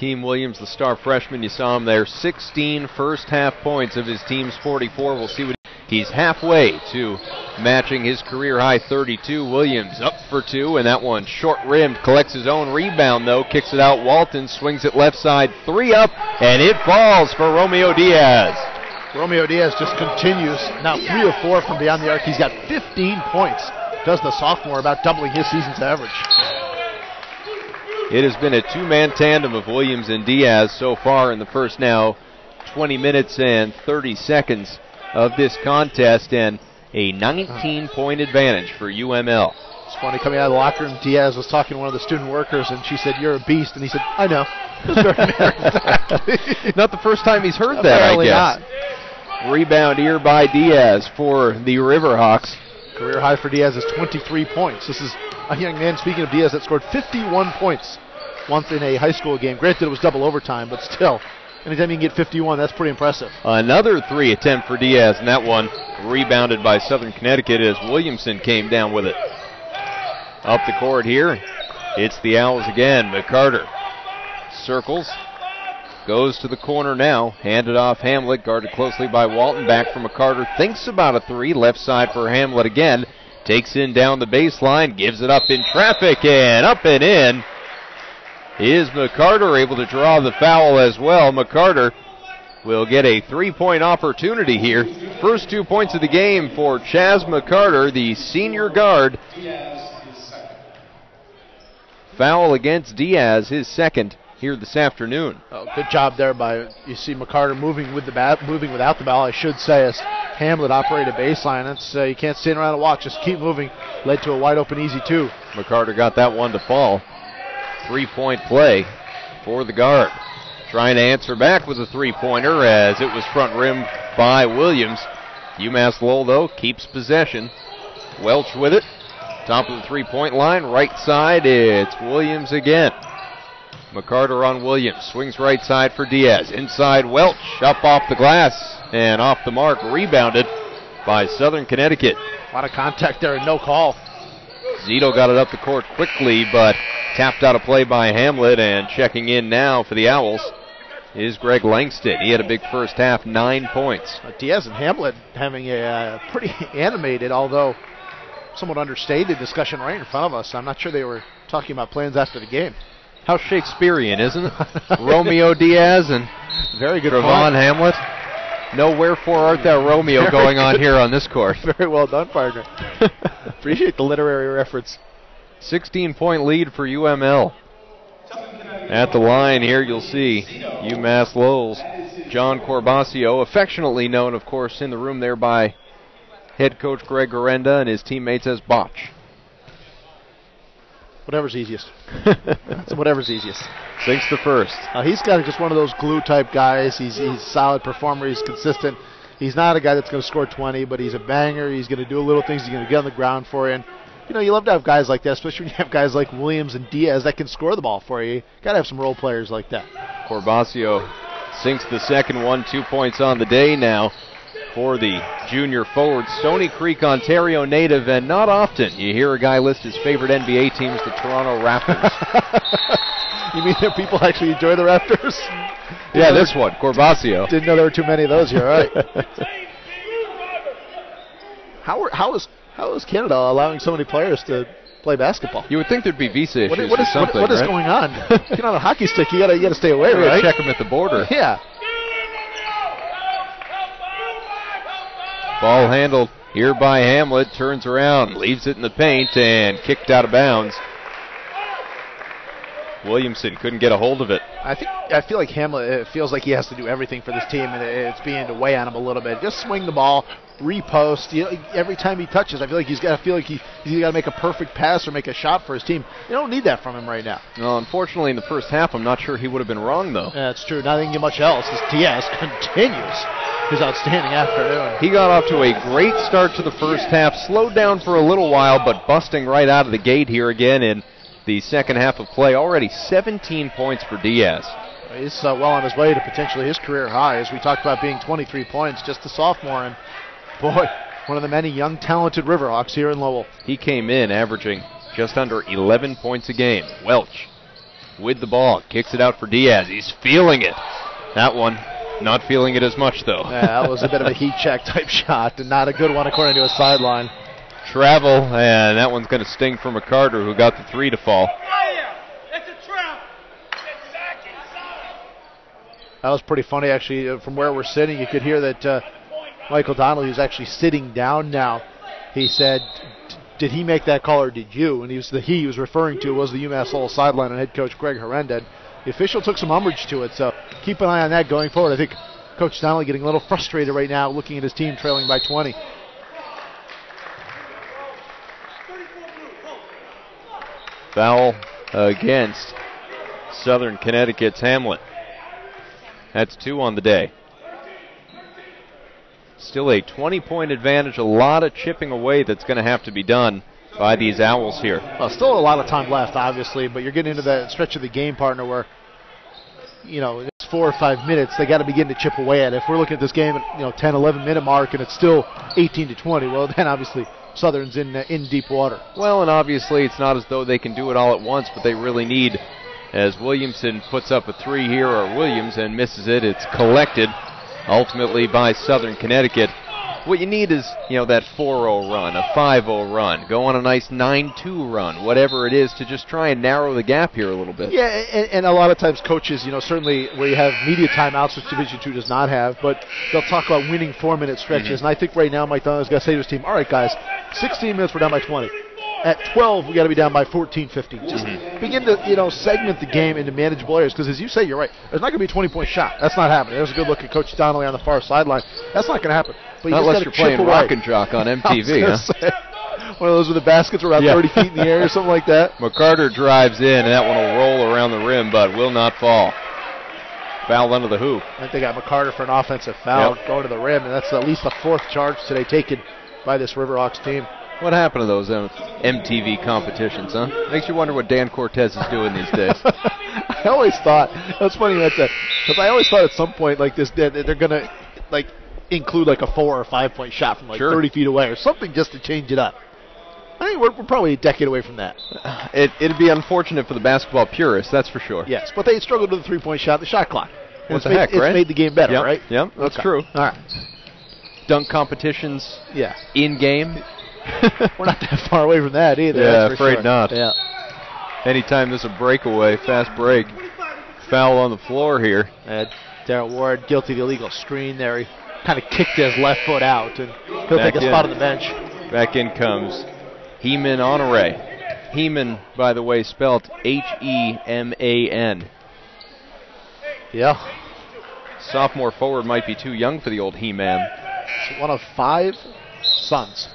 Akeem Williams, the star freshman, you saw him there. 16 first-half points of his team's 44. We'll see what he's halfway to matching his career-high 32. Williams up for two, and that one short-rimmed. Collects his own rebound, though. Kicks it out. Walton swings it left side. Three up, and it falls for Romeo Diaz. Romeo Diaz just continues. Now 3 of 4 from beyond the arc. He's got 15 points. Does the sophomore, about doubling his season's average. It has been a two-man tandem of Williams and Diaz so far in the first now 20 minutes and 30 seconds of this contest, and a 19-point advantage for UML. It's funny, coming out of the locker room, Diaz was talking to one of the student workers, and she said, "You're a beast," and he said, "I know." It was very matter-of-fact. Not the first time he's heard that, I guess. Not. Rebound here by Diaz for the Riverhawks. Career high for Diaz is 23 points. This is a young man, speaking of Diaz, that scored 51 points once in a high school game. Granted, it was double overtime, but still, anytime you can get 51, that's pretty impressive. Another three attempt for Diaz, and that one rebounded by Southern Connecticut as Williamson came down with it. Up the court here, it's the Owls again. McCarter circles, goes to the corner now, handed off Hamlet, guarded closely by Walton. Back from McCarter, thinks about a three, left side for Hamlet again. Takes in down the baseline, gives it up in traffic, and up and in. Is McCarter able to draw the foul as well? McCarter will get a three-point opportunity here. First 2 points of the game for Chaz McCarter, the senior guard. Foul against Diaz, his second here this afternoon. Oh, good job there by, you see McCarter moving with moving without the ball, I should say, as Hamlet operated baseline. That's you can't stand around and watch, just keep moving. Led to a wide open easy two. McCarter got that one to fall. 3-point play for the guard. Trying to answer back with a three-pointer as it was front rimmed by Williams. UMass-Lowell, though, keeps possession. Welch with it. Top of the three-point line, right side, it's Williams again. McCarter on Williams, swings right side for Diaz. Inside Welch, up off the glass and off the mark, rebounded by Southern Connecticut. A lot of contact there and no call. Zito got it up the court quickly, but tapped out of play by Hamlet, and checking in now for the Owls is Greg Langston. He had a big first half, 9 points. Diaz and Hamlet having a pretty animated, although somewhat understated discussion right in front of us. I'm not sure they were talking about plans after the game. How Shakespearean, isn't it? Romeo Diaz and very good Ravon Hamlet. No wherefore art thou Romeo going on here on this court. Very well done, partner. Appreciate the literary reference. 16-point lead for UML. At the line here, you'll see UMass-Lowell's John Corbasio, affectionately known, of course, in the room there by head coach Greg Gorenda and his teammates as Botch. Whatever's easiest. Whatever's easiest. Sinks the first. He's got just one of those glue-type guys. He's a solid performer. He's consistent. He's not a guy that's going to score 20, but he's a banger. He's going to do little things. He's going to get on the ground for you. And, you know, you love to have guys like that, especially when you have guys like Williams and Diaz that can score the ball for you. You got to have some role players like that. Corbasio sinks the second one, 2 points on the day now for the junior forward. Stony Creek, Ontario native, and not often you hear a guy list his favorite NBA teams, the Toronto Raptors. You mean that people actually enjoy the Raptors? Yeah, this one, Corbasio. Didn't know there were too many of those here, all right. How is Canada allowing so many players to play basketball? You would think there'd be visa issues what is going on? Get on a hockey stick, you gotta stay away, right? Check them at the border. Yeah. Ball handled here by Hamlet, turns around, leaves it in the paint, and kicked out of bounds. Williamson couldn't get a hold of it. I feel like Hamlet feels like he has to do everything for this team, and it's beginning to weigh on him a little bit. Just swing the ball, repost. You know, every time he touches, I feel like he's got to feel like he's got to make a perfect pass or make a shot for his team. You don't need that from him right now. Well, unfortunately, in the first half, I'm not sure he would have been wrong, though. That's true. Not thinking much else. As Diaz continues his outstanding afternoon. He got off to a great start to the first half, slowed down for a little while, but busting right out of the gate here again in the second half of play. Already 17 points for Diaz. He's well on his way to potentially his career high, as we talked about being 23 points, just a sophomore, and boy, one of the many young, talented Riverhawks here in Lowell. He came in averaging just under 11 points a game. Welch with the ball. Kicks it out for Diaz. He's feeling it. That one, not feeling it as much, though. Yeah, that was a bit of a heat check type shot, and not a good one according to his sideline. Travel, and that one's going to sting for McCarter, who got the 3 to fall. That was pretty funny, actually. From where we're sitting, you could hear that Michael Donnelly, who's actually sitting down now, he said, did he make that call or did you? And he was referring to was the UMass-Lowell sideline and head coach Greg Herendon. The official took some umbrage to it, so keep an eye on that going forward. I think Coach Donnelly getting a little frustrated right now looking at his team trailing by 20. Foul against Southern Connecticut's Hamlet. That's 2 on the day. Still a 20-point advantage, a lot of chipping away that's going to have to be done by these Owls here. Well, still a lot of time left, obviously, but you're getting into that stretch of the game, partner, where, it's 4 or 5 minutes, they got to begin to chip away at it. If we're looking at this game at, 10, 11-minute mark and it's still 18-20, well, then obviously Southern's in deep water. Well, and obviously it's not as though they can do it all at once, but they really need, as Williamson puts up a 3 here, or Williams, and misses it, it's collected ultimately by Southern Connecticut. What you need is, that 4-0 run, a 5-0 run, go on a nice 9-2 run, whatever it is, to just try and narrow the gap here a little bit. Yeah, and a lot of times coaches, certainly where you have media timeouts, which Division II does not have, but they'll talk about winning 4-minute stretches. And I think right now Mike Donnelly's got to say to his team, all right, guys, 16 minutes, we're down by 20. At 12, we got to be down by 14, 15. Just begin to, segment the game into manageable areas. Because as you say, you're right. There's not going to be a 20-point shot. That's not happening. There's a good look at Coach Donnelly on the far sideline. That's not going to happen. But not unless you're playing Rock and Jock on MTV, huh? One of those with the baskets around 30 feet in the air or something like that. McCarter drives in, and that one will roll around the rim, but will not fall. Foul under the hoop. I think they got McCarter for an offensive foul going to the rim, and that's at least the 4th charge today taken by this Riverhawks team. What happened to those MTV competitions, huh? Makes you wonder what Dan Cortez is doing these days. I always thought, that's funny about that, because I always thought at some point like this, they're going to include like a 4 or 5 point shot from 30 feet away or something just to change it up. I think we're probably a decade away from that. It'd be unfortunate for the basketball purists, that's for sure. Yes, but they struggled with the 3-point shot, the shot clock. What the heck, right? It's made the game better, right? Yep, that's true. All right. Dunk competitions in-game. We're not that far away from that either. Yeah, afraid not. Yeah. Anytime there's a breakaway, fast break, foul on the floor here. Darrell Ward guilty of the illegal screen there. He kind of kicked his left foot out, and he'll take a spot on the bench. Back in comes Heeman Honore. Heeman, by the way, spelled Heman. Yeah. Sophomore forward might be too young for the old He-Man. One of 5 sons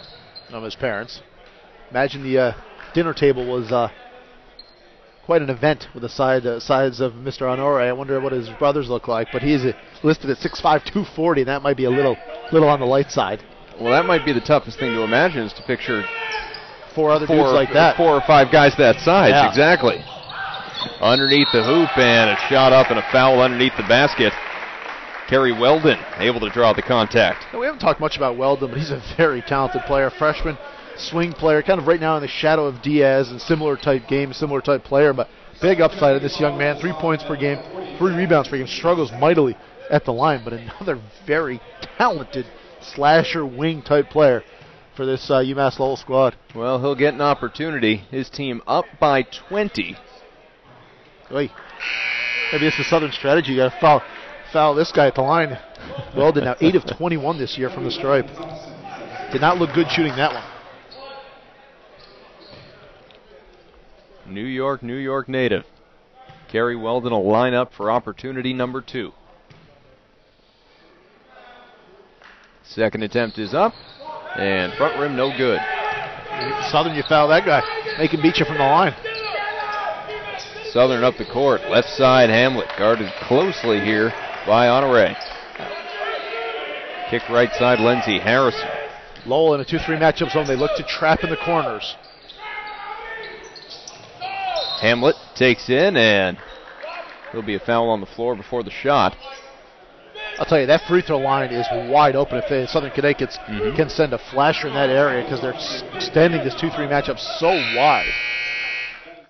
of his parents. Imagine the dinner table was quite an event with the size of Mr. Honore. I wonder what his brothers look like, but he's listed at 6'5", 240, and that might be a little on the light side. Well, that might be the toughest thing to imagine, is to picture 4 other dudes like that. 4 or 5 guys that size, yeah. Exactly. Underneath the hoop, and a shot up and a foul underneath the basket. Kerry Weldon able to draw the contact. We haven't talked much about Weldon, but he's a very talented player, freshman, swing player, kind of right now in the shadow of Diaz, and similar type game, similar type player, but big upside of this young man. 3 points per game, 3 rebounds per game, struggles mightily at the line, but another very talented slasher wing type player for this UMass-Lowell squad. Well, he'll get an opportunity. His team up by 20. Maybe it's the Southern strategy. You got to foul this guy at the line. Weldon now 8 of 21 this year from the stripe. Did not look good shooting that one. New York native. Kerry Weldon will line up for opportunity number 2. Second attempt is up, and front rim no good. Southern, you foul that guy. They can beat you from the line. Southern up the court, left side Hamlet, guarded closely here by Honore. Kick right side Lindsey Harrison. Lowell in a 2-3 matchup zone. They look to trap in the corners. Hamlet takes in, and there'll be a foul on the floor before the shot. I'll tell you, that free throw line is wide open if Southern Connecticut can send a flasher in that area, because they're extending this 2-3 matchup so wide.